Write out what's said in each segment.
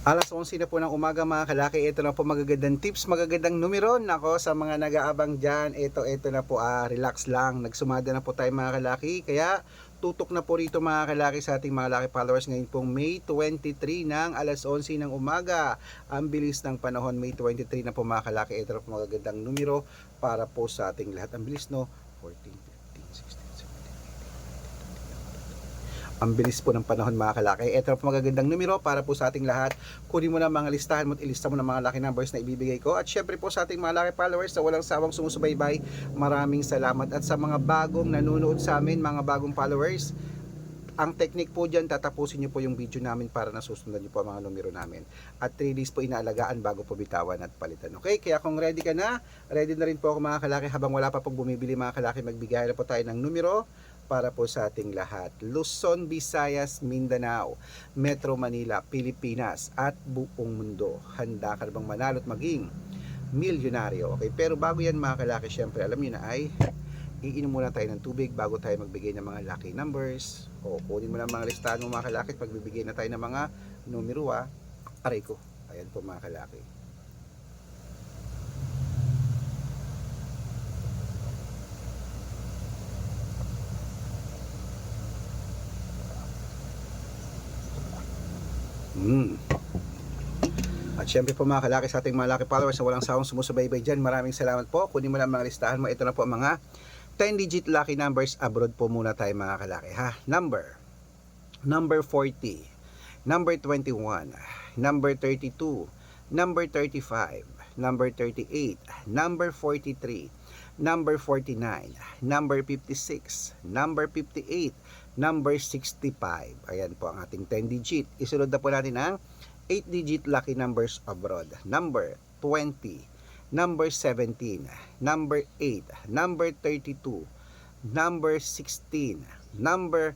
Alas 11 na po ng umaga mga kalaki. Ito na po magagandang tips, magagandang numero. Nako, sa mga nag-aabang dyan, ito na po, relax lang. Nagsumada na po tayo mga kalaki. Kaya tutok na po rito mga kalaki sa ating mga laki followers ngayon pong May 23 ng alas 11 ng umaga. Ang bilis ng panahon, May 23 na po mga kalaki. Ito na po magagandang numero para po sa ating lahat. Ang bilis, no? 14, 15, 16, 17. Ang bilis po ng panahon mga kalaki. Ito po magagandang numero para po sa ating lahat. Kunin mo na mga listahan mo at ilista mo na mga lucky numbers na ibibigay ko. At syempre po sa ating mga lucky followers na walang sawang sumusubaybay, maraming salamat. At sa mga bagong nanonood sa amin, mga bagong followers, ang technique po dyan, tatapusin nyo po yung video namin para nasusundan nyo po ang mga numero namin. At 3 days po inaalagaan bago po bitawan at palitan. Okay? Kaya kung ready ka na, ready na rin po ako mga kalaki. Habang wala pa pong bumibili mga kalaki, magbigay na po tayo ng numero para po sa ating lahat. Luzon, Visayas, Mindanao, Metro Manila, Pilipinas at buong mundo. Handa ka bang manalo at maging milyonaryo? Okay, pero bago yan mga kalaki, syempre alam niyo na ay iinom muna tayo ng tubig bago tayo magbigay ng mga lucky numbers. O kunin mo na mga listahan mo mga kalaki at magbibigay na tayo ng mga numero. Aray ko. Ayan po mga kalaki. At syempre po mga kalaki sa ating mga lucky followers na walang sawang sumusubaybay dyan, maraming salamat po. Kunin mo lang mga listahan mo. Ito na po ang mga 10-digit lucky numbers. Abroad po muna tayo mga kalaki ha. Number 40, number 21, number 32, number 35, number 38, number 43, number 49, number 56, number 58, number 65. Ayan po ang ating 10-digit. Isunod na po natin ang 8-digit lucky numbers abroad. Number 20, number 17, number 8, number 32, number 16, number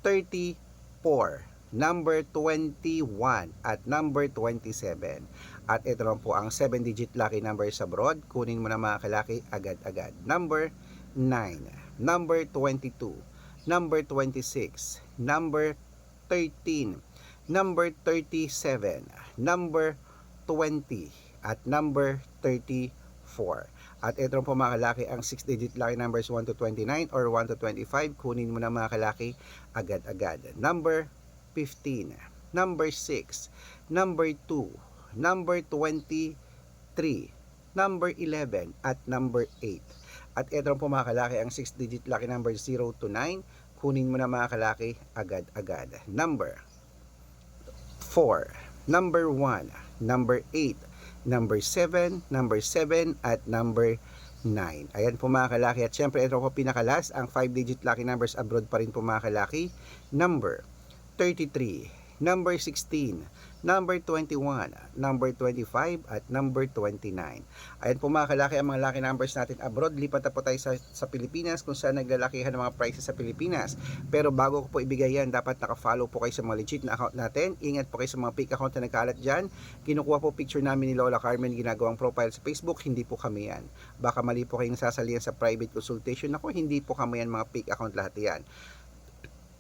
34, number 21, at number 27. At ito lang po ang 7-digit lucky numbers abroad. Kunin mo na mga kalaki agad-agad. Number 9, number 22, number 26, number 13, number 37, number 20, at number 34. At ito po mga kalaki ang 6-digit lucky numbers 1 to 29 or 1 to 25. Kunin mo na mga kalaki agad-agad. Number 15, number 6, number 2, number 23, number 11, at number 8. At ito po mga kalaki ang 6-digit lucky numbers 0 to 9. Kunin mo na mga kalaki agad-agad. Number 4, number 1, number 8, number 7, number 7, at number 9. Ayan po mga kalaki. At syempre ito po pinakalas, ang 5-digit lucky numbers abroad pa rin po mga kalaki. Number 33, number 16, number 21, number 25, at number 29. Ayan po mga kalaki ang mga lucky numbers natin abroad. Lipat na po tayo sa Pilipinas kung saan naglalakihan ng mga prices sa Pilipinas. Pero bago ko po ibigay yan, dapat naka-follow po kayo sa mga legit na account natin. Ingat po kayo sa mga fake account na nagkalat dyan. Kinukuha po picture namin ni Lola Carmen, ginagawang profile sa Facebook. Hindi po kami yan. Baka mali po kayong sasalihan sa private consultation. Ako, hindi po kami yan, mga fake account lahat yan.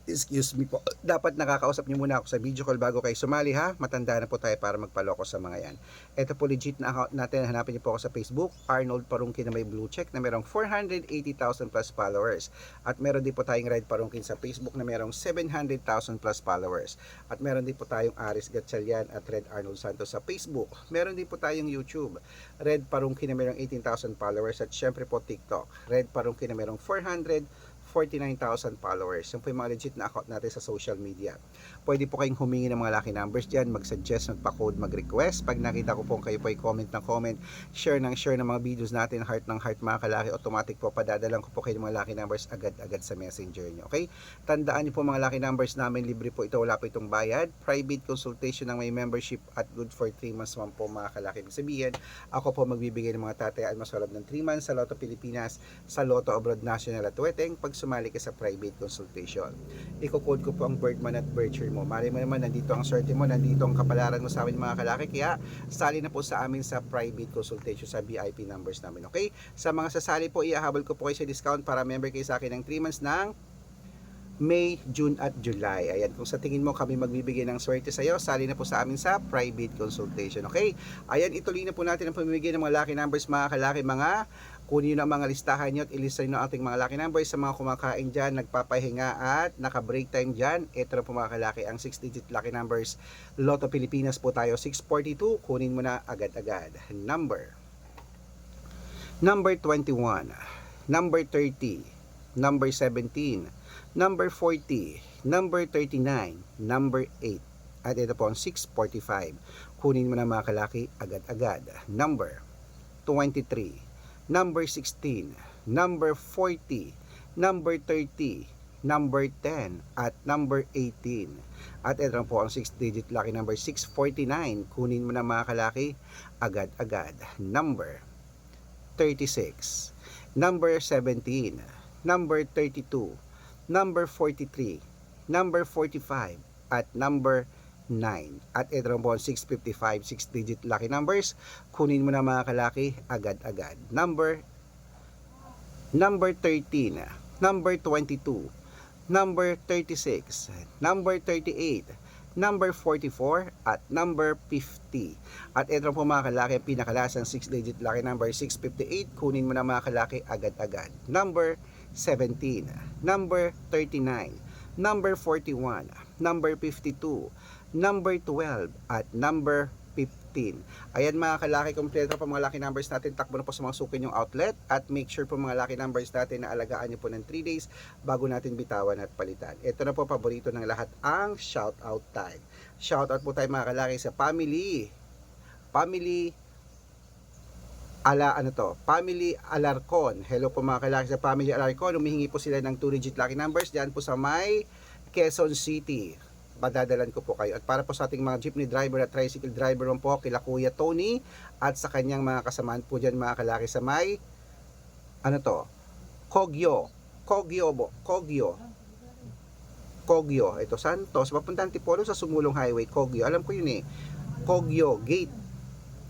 Excuse me po. Dapat nakakausap niyo muna ako sa video call bago kayo sumali ha. Matanda na po tayo para magpaloko sa mga yan. Ito po legit na account natin. Hanapin niyo po ako sa Facebook. Arnold Parungkin na may blue check na merong 480,000 plus followers. At meron din po tayong Red Parungkin sa Facebook na merong 700,000 plus followers. At meron din po tayong Aris Gatchalian at Red Arnold Santos sa Facebook. Meron din po tayong YouTube. Red Parungkin na merong 18,000 followers. At syempre po TikTok. Red Parungkin na merong 449,000 followers. Yan po yung mga legit na account natin sa social media. Pwede po kayong humingi ng mga lucky numbers dyan, mag-suggest, magpa-code, mag-request. Pag nakita ko po kayo po ay comment ng comment, share ng mga videos natin, heart ng heart mga kalaki, automatic po padadalang ko po kayo ng mga lucky numbers agad-agad sa messenger nyo. Okay? Tandaan niyo po mga lucky numbers namin, libre po ito, wala po itong bayad. Private consultation ng may membership at good for 3 months man po mga kalaki. Ibig sabihin, ako po magbibigay ng mga tatayaan masalab ng 3 months sa Lotto Pilipinas, sa Lotto Abroad National at Weteng pag sumali ka sa private consultation. Iko-code ko po ang Birdman at Bircher mo. Mali mo naman, nandito ang swerte mo, nandito ang kapalaran mo sa amin mga kalaki. Kaya sali na po sa amin sa private consultation sa VIP numbers namin. Okay? Sa mga sasali po, iahabol ko po kayo sa discount para member kayo sa akin ng 3 months ng May, June at July. Ayan, kung sa tingin mo kami magbibigay ng swerte sa iyo, sali na po sa amin sa private consultation. Okay? Ayan, ituloy na po natin ang pamimigay ng mga lucky numbers mga kalaki. Mga kunin nyo ang mga listahan nyo at ilista nyo ang ating mga lucky numbers sa mga kumakain dyan, nagpapahinga at naka-break time dyan. Ito na po mga kalaki ang 6-digit lucky numbers. Lotto Pilipinas po tayo, 642. Kunin mo na agad-agad. Number 21, number 30, number 17, number 40, number 39, number 8. At ito po ang 645. Kunin mo na mga kalaki agad-agad. Number 23, number 16, number 40, number 30, number 10, at number 18. At ito po ang 6-digit lucky number 649. Kunin mo na mga kalaki agad-agad. Number 36, number 17, number 32, number 43, number 45, at number 9. At ito po ang 655, 6-digit lucky numbers. Kunin mo na mga kalaki agad-agad. Number 13, number 22, number 36, number 38, number 44, at number 50. At ito po mga kalaki ang pinakalasang 6-digit lucky number 658. Kunin mo na mga kalaki agad-agad. Number 17, number 39, number 41, number 52, number 12, at number 15. Ayan mga kalaki, kompleto po mga lucky numbers natin. Takbo na po sa mga sukin yung outlet at make sure po mga lucky numbers natin na alagaan nyo po ng 3 days bago natin bitawan at palitan. Ito na po paborito ng lahat, ang shout out time. Shout out po tayo mga kalaki sa family Alarcon. Hello po mga kalaki sa Family Alarcon. Humihingi po sila ng 2-digit lucky numbers diyan po sa may Quezon City. Padadalan ko po kayo. At para po sa ating mga jeepney driver at tricycle driver po, kila Kuya Tony at sa kanyang mga kasamaan po dyan mga kalaki sa may Kogyo. Ito Santos, papuntang Tipolo sa Sumulong Highway, Kogyo. Alam ko yun Kogyo Gate.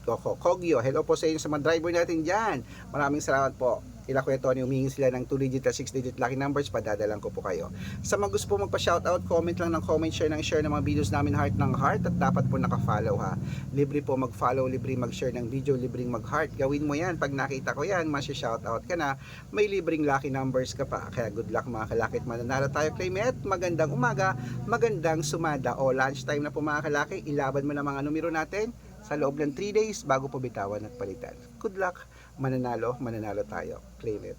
Kogyo. Hello po sa inyo sa mga driver natin dyan. Maraming salamat po. Kila Kuya Tony, humingi sila ng 2-digit at 6-digit lucky numbers, padadalan ko po kayo. Sa mga gusto po magpa-shoutout, comment lang ng comment, share ng mga videos namin, heart ng heart, at dapat po naka-follow ha. Libre po mag-follow, libre mag-share ng video, libreng mag-heart. Gawin mo yan, pag nakita ko yan, masya-shoutout ka na, may libreng lucky numbers ka pa. Kaya good luck mga kalaki at mananalo tayo, claimant. Magandang umaga, magandang sumada o lunchtime na po mga kalaki. Ilaban mo na mga numero natin sa loob ng 3 days bago po bitawan at palitan. Good luck, mananalo tayo. Claim it.